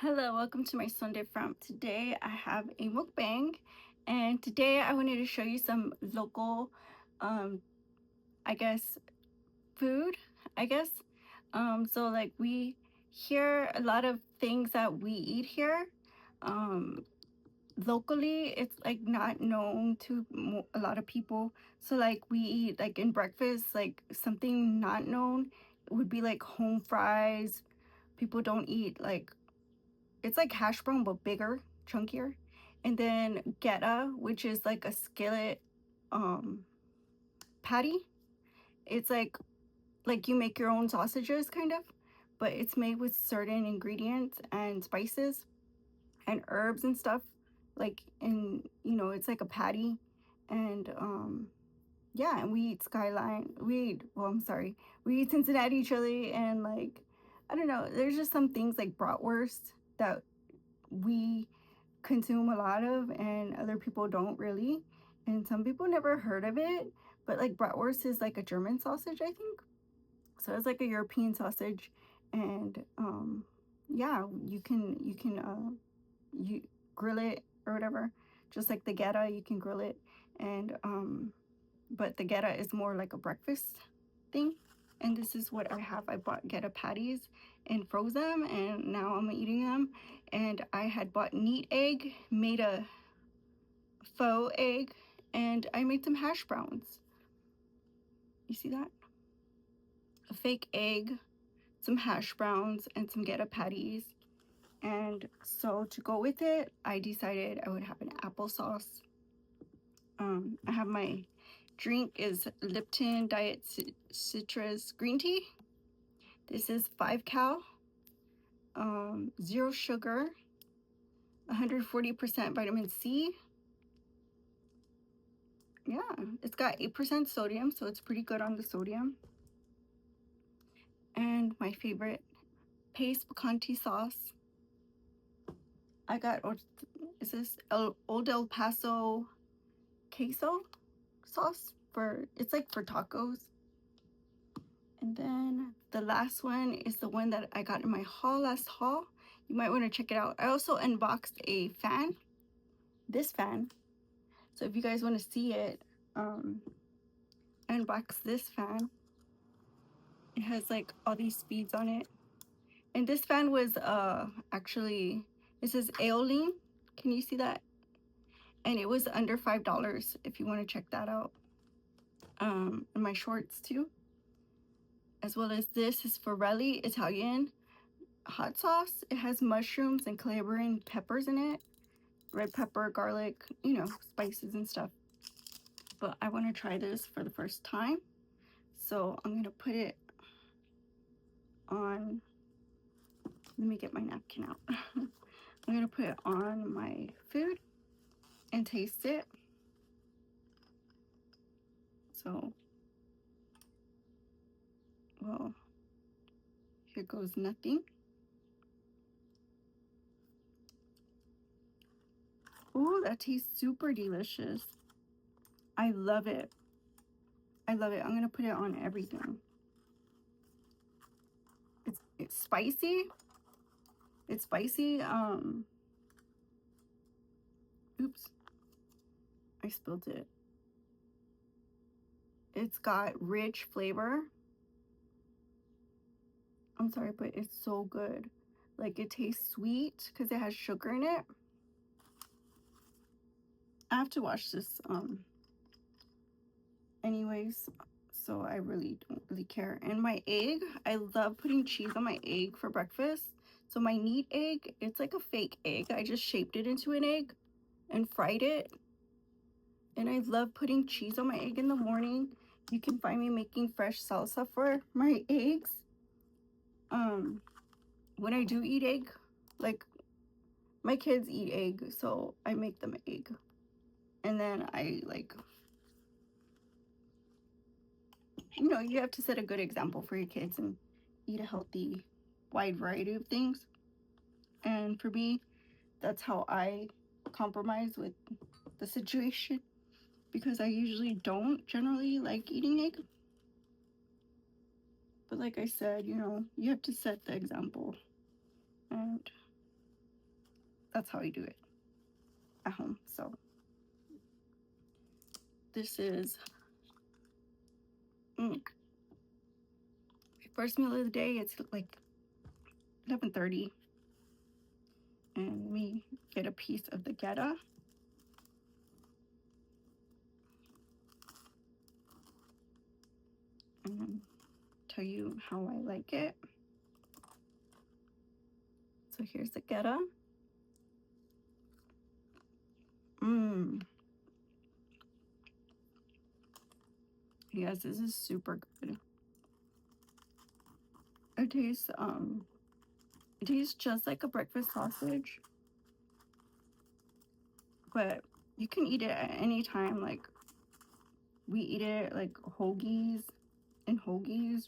Hello, welcome to my Sunday Fram. Today I have a mukbang, and today I wanted to show you some local, um, I guess, food. I guess, so like we hear a lot of things that we eat here. Um, Locally, it's like not known to a lot of people. So like we eat like in breakfast, like something not known would be like home fries. People don't eat like it's like hash brown but bigger, chunkier. And then geta, which is like a skillet um patty. It's like you make your own sausages kind of, but it's made with certain ingredients and spices and herbs and stuff. Like and it's like a patty. And yeah, and we eat Skyline. I'm sorry. We eat Cincinnati chili and like I don't know, there's just some things like bratwurst that we consume a lot of and other people don't really, and some people never heard of it. But like bratwurst is like a German sausage, I think. So it's like a European sausage. And yeah, you grill it or whatever, just like the geta. You can grill it. And but the geta is more like a breakfast thing. And this is what I have. I bought geta patties and froze them, and now I'm eating them. And I had bought neat egg, made a faux egg, and I made some hash browns. You see that? A fake egg, some hash browns, and some geta patties. And so to go with it, I decided I would have an applesauce. I have my drink is Lipton Diet Citrus Green Tea. This is 5 cal, 0 sugar, 140% vitamin C. Yeah, it's got 8% sodium, so it's pretty good on the sodium. And my favorite, paste picante sauce. I got, is this Old El Paso queso sauce it's like for tacos. And then the last one is the one that I got in my last haul. You might want to check it out. I also unboxed a fan, this fan. So if you guys want to see it, I unboxed this fan. It has like all these speeds on it. And this fan was actually, this is Aeolene. Can you see that? And it was under $5 if you want to check that out. And my shorts too. As well as this is Forelli Italian hot sauce. It has mushrooms and calabrian peppers in it. Red pepper, garlic, spices and stuff. But I want to try this for the first time. So I'm going to put it on. Let me get my napkin out. I'm going to put it on my food and taste it. So, well, here goes nothing. Ooh, that tastes super delicious. I love it. I love it. I'm going to put it on everything. It's spicy. It's spicy. Oops. I spilled it. It's got rich flavor. I'm sorry, but it's so good. Like it tastes sweet because it has sugar in it. I have to wash this anyways, so I really don't really care. And my egg, I love putting cheese on my egg for breakfast. So my neat egg, it's like a fake egg. I just shaped it into an egg and fried it. And I love putting cheese on my egg in the morning. You can find me making fresh salsa for my eggs. When I do eat egg, like my kids eat egg, so I make them egg. And then I like, you have to set a good example for your kids and eat a healthy, wide variety of things. And for me, that's how I compromise with the situation, because I usually don't generally like eating egg. But like I said, you have to set the example. And that's how I do it at home. So this is my first meal of the day. It's like 11:30, and we get a piece of the geta. And tell you how I like it. So here's the geta. Yes, this is super good. It tastes just like a breakfast sausage, but you can eat it at any time. Like we eat it like hoagies,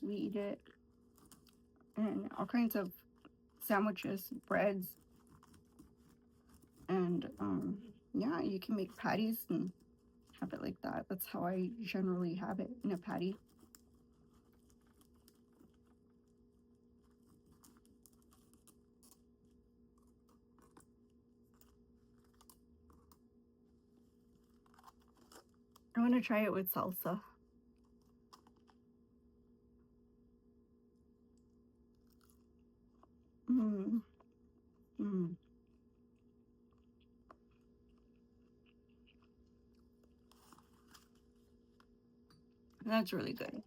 we eat it and all kinds of sandwiches, breads, and yeah, you can make patties and have it like that. That's how I generally have it, in a patty. I want to try it with salsa. Mm. Mm. That's really good.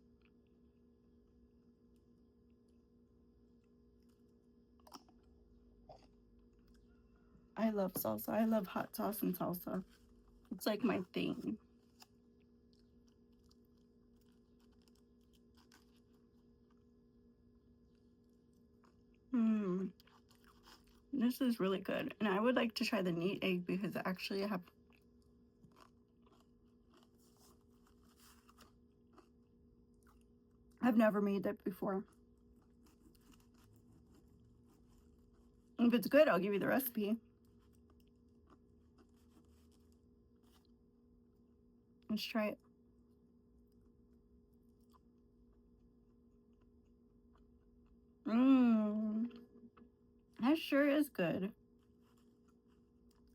I love salsa. I love hot sauce and salsa. It's like my thing. Mm. This is really good. And I would like to try the neat egg because actually I've never made that before. If it's good, I'll give you the recipe. Let's try it. Mmm. That sure is good.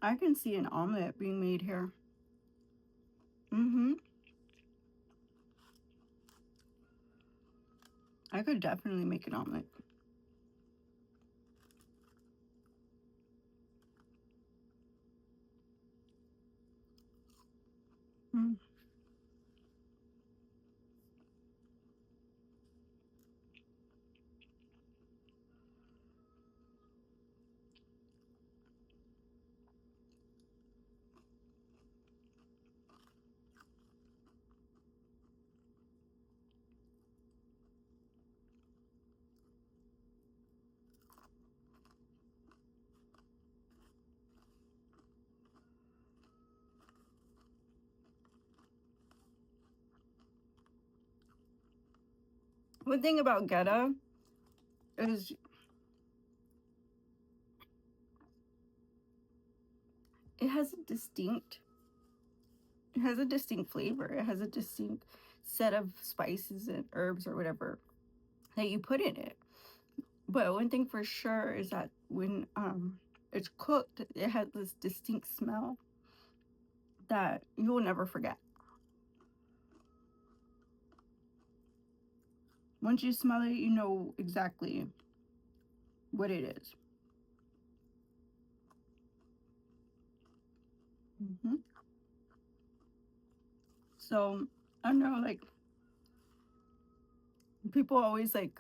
I can see an omelet being made here. Mm-hmm. I could definitely make an omelet. Mm. One thing about Geta is it has a distinct flavor. It has a distinct set of spices and herbs or whatever that you put in it. But one thing for sure is that when it's cooked, it has this distinct smell that you will never forget. Once you smell it, you know exactly what it is. Mm-hmm. So I know, like, people always like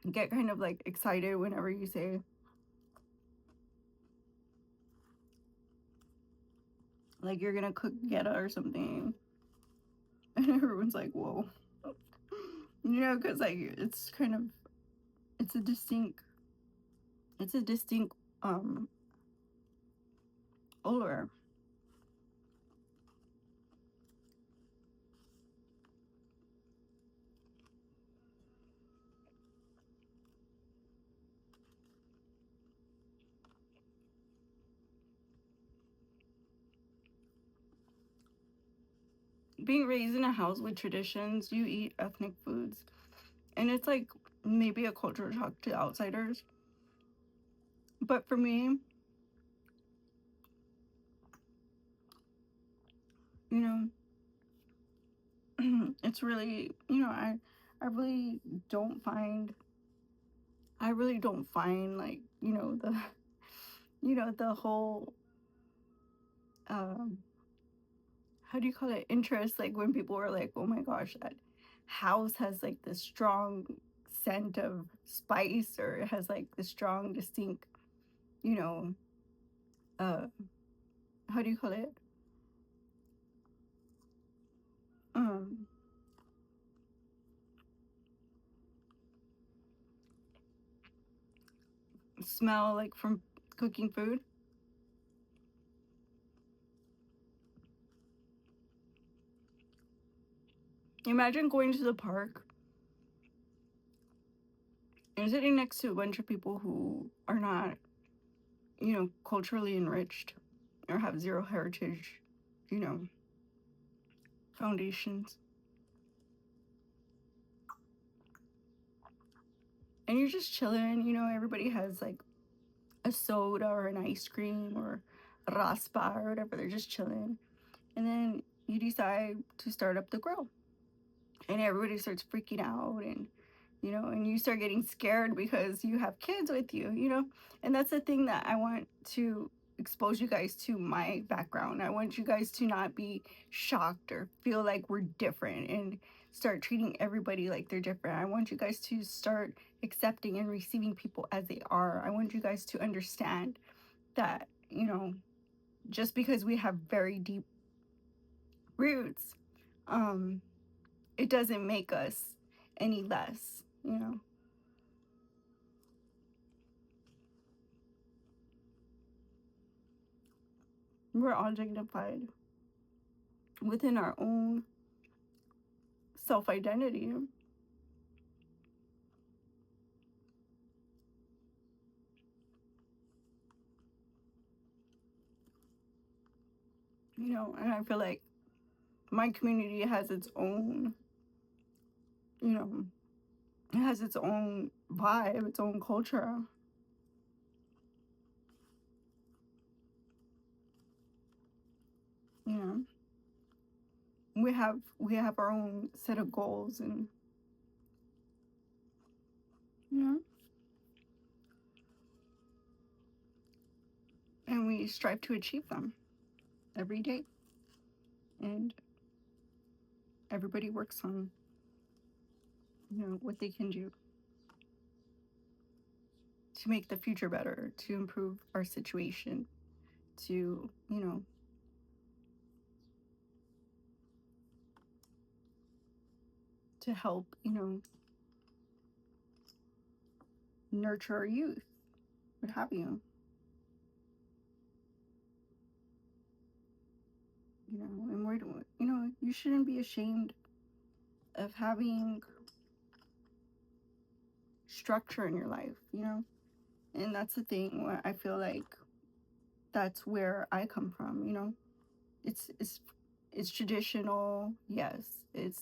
get kind of like excited whenever you say like you're gonna cook geta or something, and everyone's like, "Whoa," you know, because like it's kind of it's a distinct it's a distinct odor. Being raised in a house with traditions, you eat ethnic foods, and it's like maybe a culture shock to outsiders. But for me, you know, it's really, I really don't find, like, the whole, um, how do you call it, interest, like when people are like, oh my gosh, that house has like this strong scent of spice, or it has like this strong, distinct, you know, uh, how do you call it? Um, Smell like from cooking food. Imagine going to the park and sitting next to a bunch of people who are not, culturally enriched or have zero heritage, you know, foundations. And you're just chilling, everybody has like a soda or an ice cream or raspa or whatever. They're just chilling. And then you decide to start up the grill. And everybody starts freaking out, and you start getting scared because you have kids with you. And that's the thing that I want to expose you guys to, my background. I want you guys to not be shocked or feel like we're different and start treating everybody like they're different. I want you guys to start accepting and receiving people as they are. I want you guys to understand that, just because we have very deep roots, um, it doesn't make us any less. We're all dignified within our own self identity. And I feel like my community has its own, you know, it has its own vibe, its own culture. You know, we have our own set of goals, and you know, and we strive to achieve them every day. And everybody works on, what they can do to make the future better, to improve our situation, to, to help, nurture our youth, what have you. And you shouldn't be ashamed of having structure in your life. And that's the thing where I feel like that's where I come from. It's traditional, yes. It's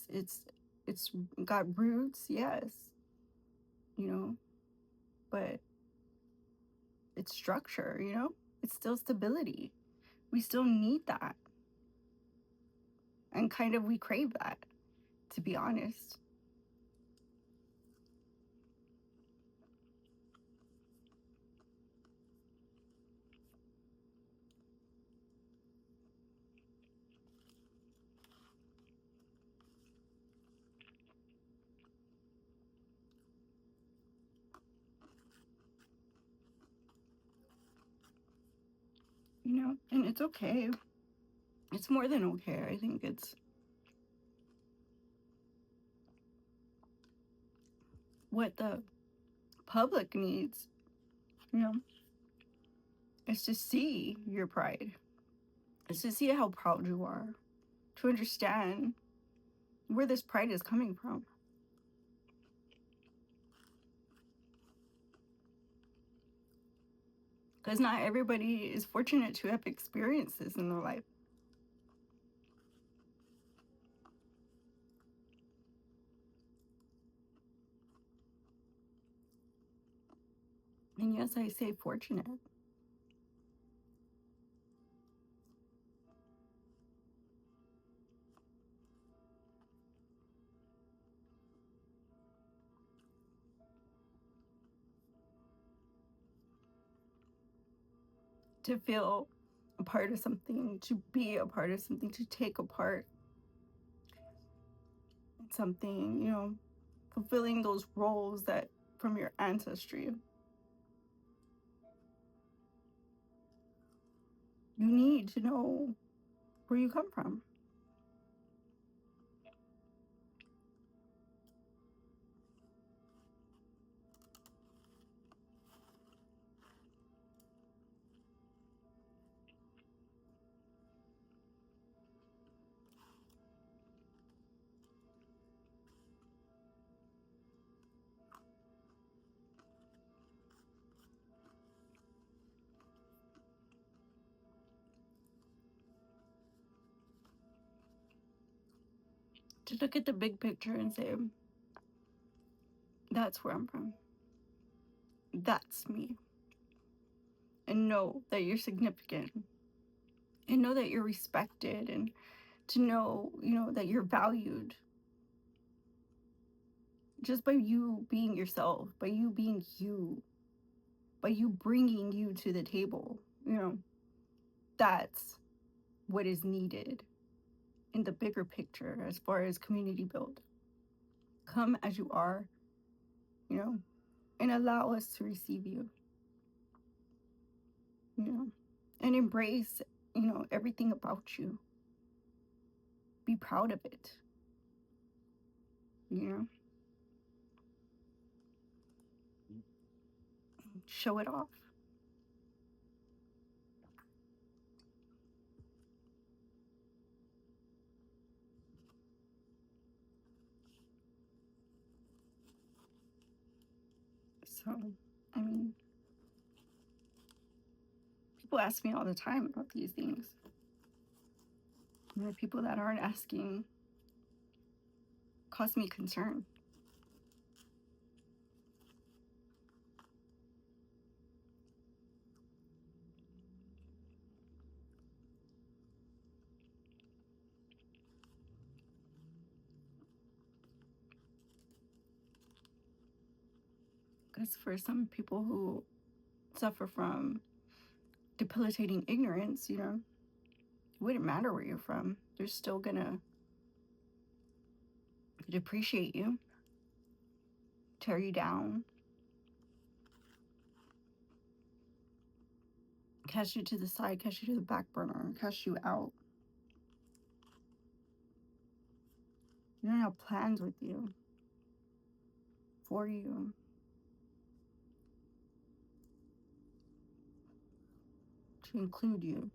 got roots, yes, you know, but it's structure. It's still stability. We still need that. And kind of we crave that, to be honest. And it's okay. It's more than okay. I think it's what the public needs, you know, is to see your pride, is to see how proud you are, to understand where this pride is coming from. Because not everybody is fortunate to have experiences in their life. And yes, I say fortunate. to feel a part of something, to be a part of something, to take a part in something, you know, fulfilling those roles that from your ancestry. You need to know where you come from. To look at the big picture and say, that's where I'm from. That's me. And know that you're significant. And know that you're respected. And to know, you know, that you're valued. Just by you being yourself, by you being you, by you bringing you to the table, you know, that's what is needed in the bigger picture as far as community build. Come as you are, you know, and allow us to receive you, you know, and embrace, you know, everything about you. Be proud of it, you know, show it off. So, I mean, people ask me all the time about these things. And the people that aren't asking cause me concern. Because for some people who suffer from debilitating ignorance, you know, it wouldn't matter where you're from. They're still gonna depreciate you, tear you down, cast you to the side, cast you to the back burner, cast you out. They don't have plans with you, for you. To include you.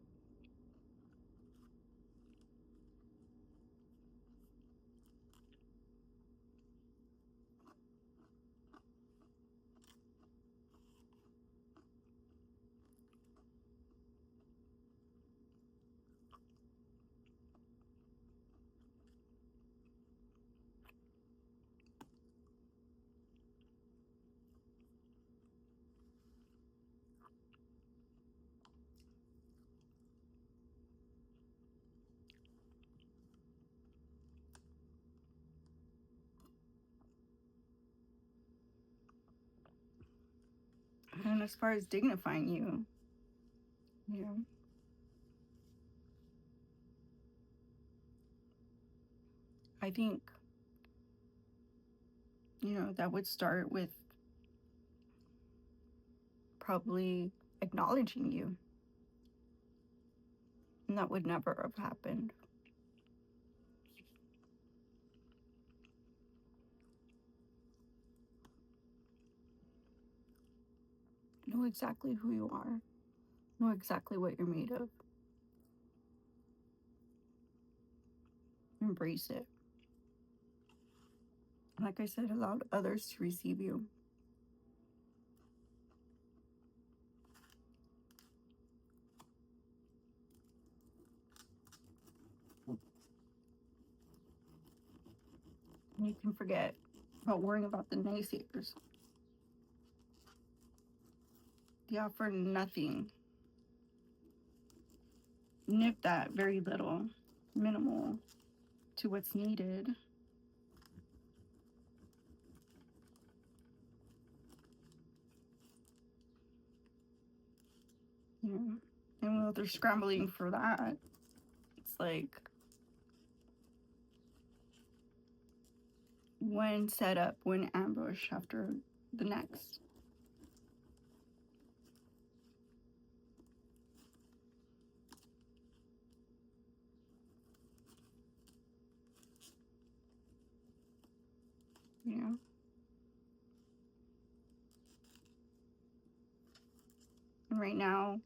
And as far as dignifying you, you know, I think, you know, that would start with probably acknowledging you. And that would never have happened. Know exactly who you are. Know exactly what you're made of. Embrace it. Like I said, allow others to receive you. And you can forget about worrying about the naysayers. They offer nothing. Nip that very little, minimal to what's needed. You know, while they're scrambling for that, it's like one setup, one ambush after the next. You know? And right now,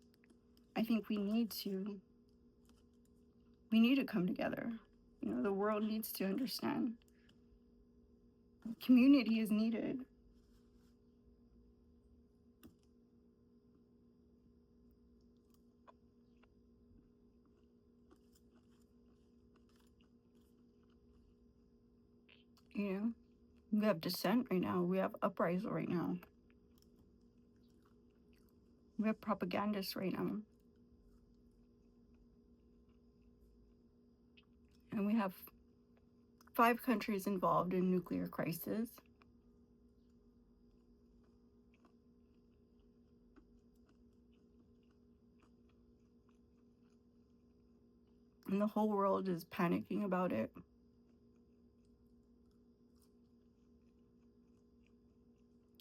I think we need to come together. You know, the world needs to understand. Community is needed. You know, we have dissent right now. We have uprising right now. We have propagandists right now. And we have 5 countries involved in nuclear crisis. And the whole world is panicking about it.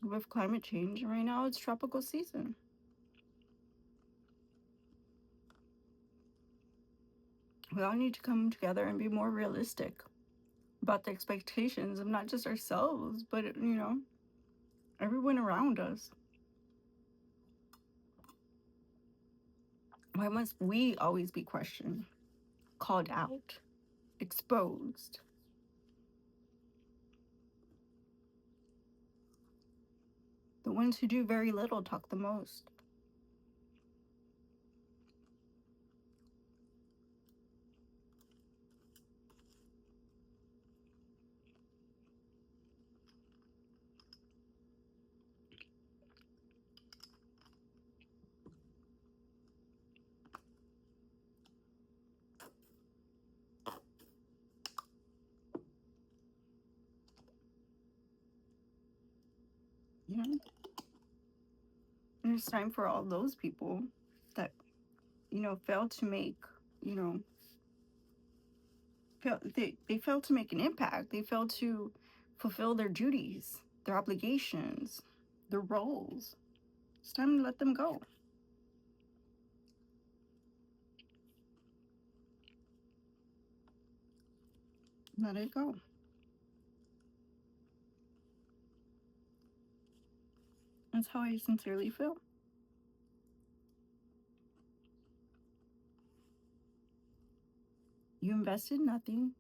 With climate change, right now it's tropical season. We all need to come together and be more realistic about the expectations of not just ourselves, but, you know, everyone around us. Why must we always be questioned, called out, exposed? The ones who do very little talk the most. You know? And it's time for all those people that, you know, fail to make, you know, they fail to make an impact. They fail to fulfill their duties, their obligations, their roles. It's time to let them go. Let it go. That's how I sincerely feel. You invested nothing.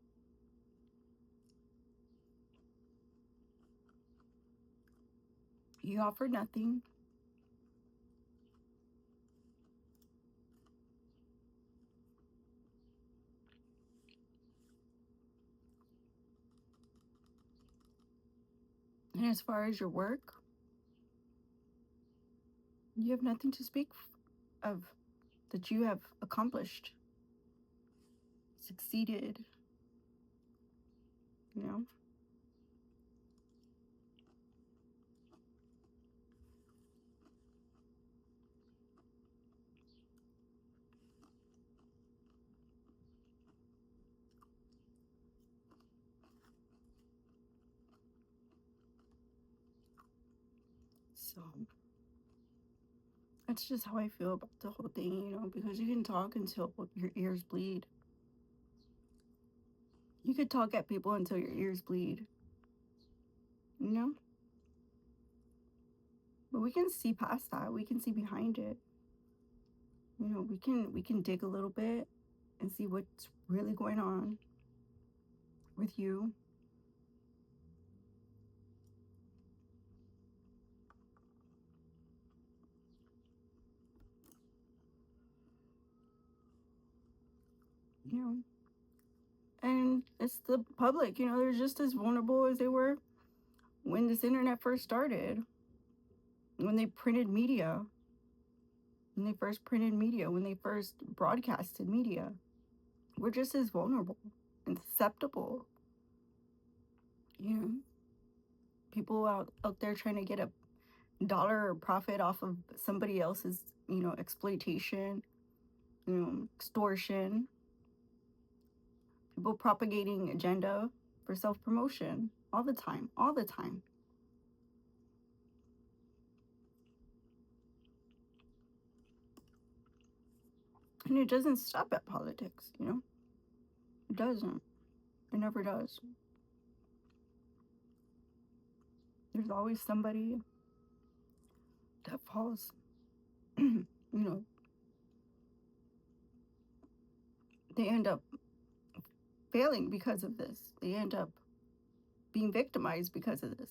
You offered nothing. And as far as your work, you have nothing to speak of that you have accomplished, succeeded, you know? So that's just how I feel about the whole thing, you know, because you can talk until your ears bleed. You could talk at people until your ears bleed, you know? But we can see past that. We can see behind it. You know, we can dig a little bit and see what's really going on with you. You know, and it's the public, you know, they're just as vulnerable as they were when this internet first started, when they printed media, when they first printed media, when they first broadcasted media. We're just as vulnerable and susceptible. You know, people out there trying to get a dollar or profit off of somebody else's, you know, exploitation, extortion, people propagating agenda for self-promotion all the time, all the time. And it doesn't stop at politics, It doesn't. It never does. There's always somebody that falls, they end up failing because of this. They end up being victimized because of this.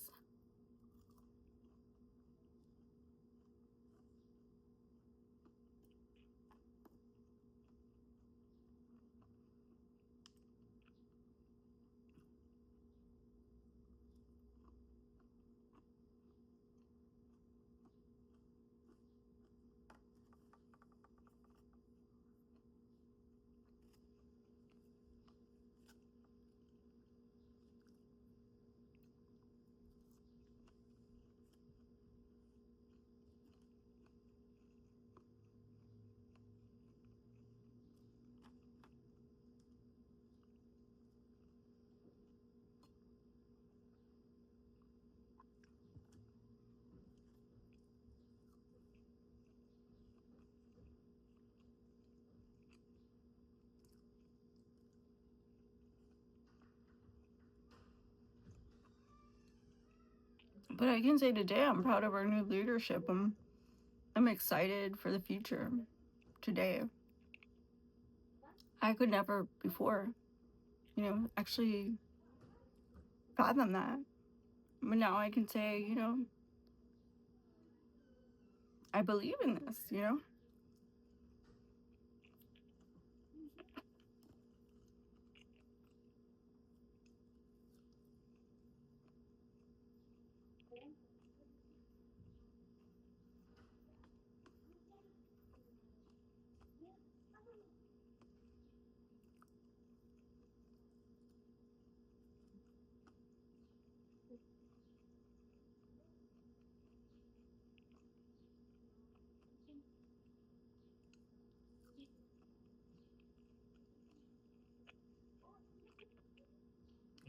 But I can say today I'm proud of our new leadership. I'm excited for the future today. I could never before, actually fathom that. But now I can say, I believe in this.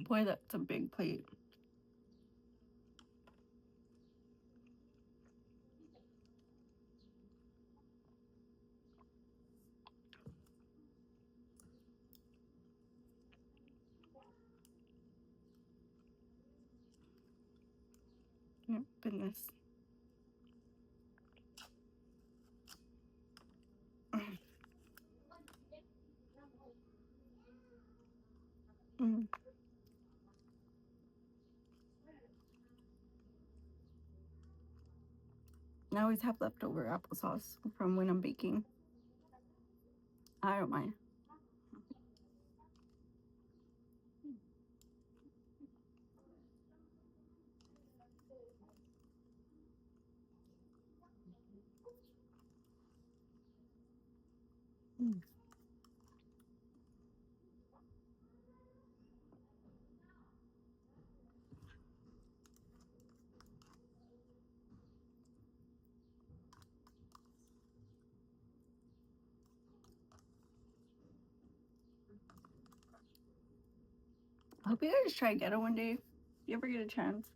Boy, that's a big plate. Goodness. Mm. I always have leftover applesauce from when I'm baking. I don't mind. Mm. I hope you guys try ghetto one day if you ever get a chance.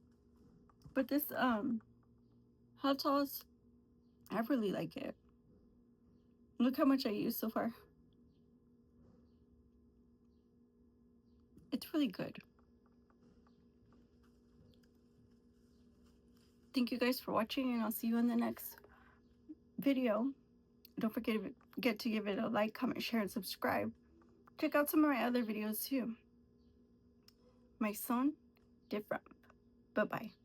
But this hot sauce, I really like it. Look how much I used so far. It's really good. Thank you guys for watching, and I'll see you in the next video. Don't forget to give it a like, comment, share, and subscribe. Check out some of my other videos too. My son, different. Bye-bye.